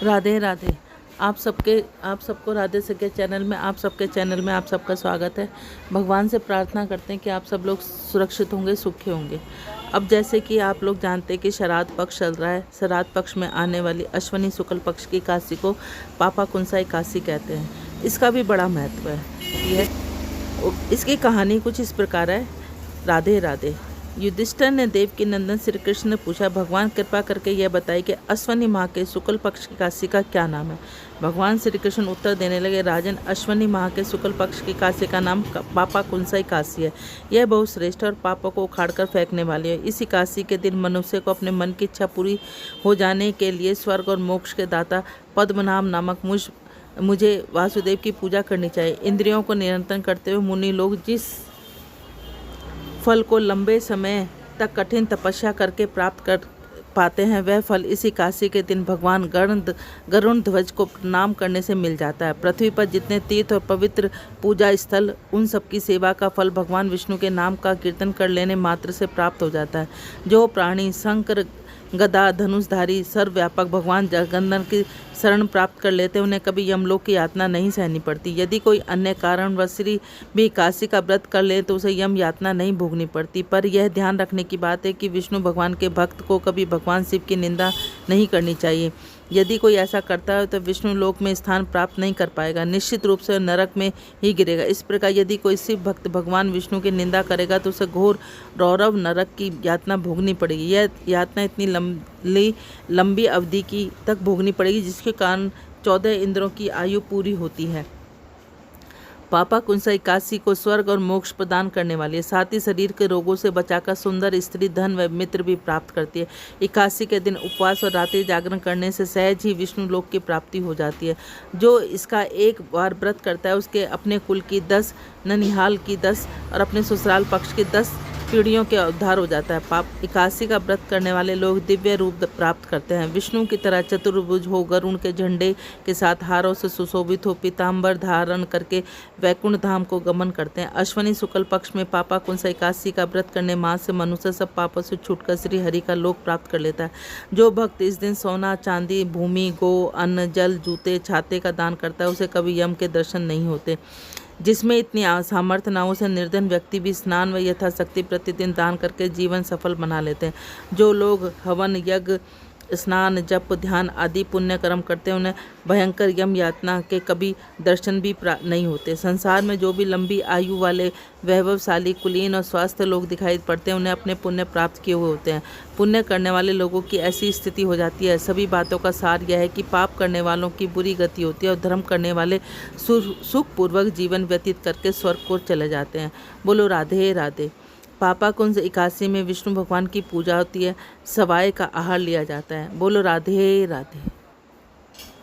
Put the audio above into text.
राधे राधे। आप सबको राधे सके चैनल में आप सबका स्वागत है। भगवान से प्रार्थना करते हैं कि आप सब लोग सुरक्षित होंगे, सुखी होंगे। अब जैसे कि आप लोग जानते हैं कि श्राद्ध पक्ष चल रहा है। श्राद्ध पक्ष में आने वाली अश्विनी शुक्ल पक्ष की एकादशी को पापा कुंसा एकादशी कहते हैं। इसका भी बड़ा महत्व है। इसकी कहानी कुछ इस प्रकार है। राधे राधे। युधिष्ठिर ने देवकी नंदन श्री कृष्ण ने पूछा, भगवान कृपा करके यह बताइए कि अश्विनी माह के शुक्ल पक्ष की एकादशी का क्या नाम है। भगवान श्री कृष्ण उत्तर देने लगे, राजन, अश्विनी माह के शुक्ल पक्ष की एकादशी का नाम पापा कुंसा एकादशी है। यह बहुत श्रेष्ठ और पापों को उखाड़कर फेंकने वाली है। इस एकादशी के दिन मनुष्य को अपने मन की इच्छा पूरी हो जाने के लिए स्वर्ग और मोक्ष के दाता पद्मनाभ नामक मुझे वासुदेव की पूजा करनी चाहिए। इंद्रियों को नियंत्रण करते हुए मुनि लोग जिस फल को लंबे समय तक कठिन तपस्या करके प्राप्त कर पाते हैं, वह फल इस एकादशी के दिन भगवान गरुण ध्वज को प्रणाम करने से मिल जाता है। पृथ्वी पर जितने तीर्थ और पवित्र पूजा स्थल, उन सब की सेवा का फल भगवान विष्णु के नाम का कीर्तन कर लेने मात्र से प्राप्त हो जाता है। जो प्राणी शंकर गदा धनुषधारी सर्वव्यापक भगवान जगन्नाथ की शरण प्राप्त कर लेते हैं, उन्हें कभी यमलोक की यातना नहीं सहनी पड़ती। यदि कोई अन्य कारणवश भी एकादशी का व्रत कर ले तो उसे यम यातना नहीं भोगनी पड़ती। पर यह ध्यान रखने की बात है कि विष्णु भगवान के भक्त को कभी भगवान शिव की निंदा नहीं करनी चाहिए। यदि कोई ऐसा करता है तो विष्णु लोक में स्थान प्राप्त नहीं कर पाएगा, निश्चित रूप से नरक में ही गिरेगा। इस प्रकार यदि कोई शिव भक्त भगवान विष्णु की निंदा करेगा तो उसे घोर रौरव नरक की यातना भोगनी पड़ेगी। यह यातना इतनी लंबी अवधि की तक भोगनी पड़ेगी जिसके कारण 14 इंद्रों की आयु पूरी होती है। पापा कुंसा एकादशी को स्वर्ग और मोक्ष प्रदान करने वाली है, साथ ही शरीर के रोगों से बचाकर सुंदर स्त्री, धन व मित्र भी प्राप्त करती है। एकादशी के दिन उपवास और रात्रि जागरण करने से सहज ही विष्णु लोक की प्राप्ति हो जाती है। जो इसका एक बार व्रत करता है उसके अपने कुल की 10, ननिहाल की 10 और अपने ससुराल पक्ष की 10 पीढ़ियों के उद्धार हो जाता है। एकादशी का व्रत करने वाले लोग दिव्य रूप प्राप्त करते हैं। विष्णु की तरह चतुर्भुज हो, गरुण के झंडे के साथ हारों से सुशोभित हो, पीताम्बर धारण करके वैकुंठ धाम को गमन करते हैं। अश्विनी शुक्ल पक्ष में पापा कुंसा एकादशी का व्रत करने मास से मनुष्य सब पापों से छूटकर श्री हरि का लोक प्राप्त कर लेता है। जो भक्त इस दिन सोना, चांदी, भूमि, गो, अन्न, जल, जूते, छाते का दान करता है उसे कभी यम के दर्शन नहीं होते। जिसमें इतनी सामर्थ्य न हो उसे निर्धन व्यक्ति भी स्नान व यथाशक्ति प्रतिदिन दान करके जीवन सफल बना लेते हैं। जो लोग हवन, यज्ञ, स्नान, जप, ध्यान आदि पुण्य कर्म करते हैं उन्हें भयंकर यम यातना के कभी दर्शन भी नहीं होते। संसार में जो भी लंबी आयु वाले वैभवशाली, कुलीन और स्वस्थ लोग दिखाई पड़ते हैं उन्हें अपने पुण्य प्राप्त किए हुए होते हैं। पुण्य करने वाले लोगों की ऐसी स्थिति हो जाती है। सभी बातों का सार यह है कि पाप करने वालों की बुरी गति होती है और धर्म करने वाले सुखपूर्वक जीवन व्यतीत करके स्वर्ग को चले जाते हैं। बोलो राधे राधे। पापा कुंज एकादशी में विष्णु भगवान की पूजा होती है, सवाए का आहार लिया जाता है। बोलो राधे राधे।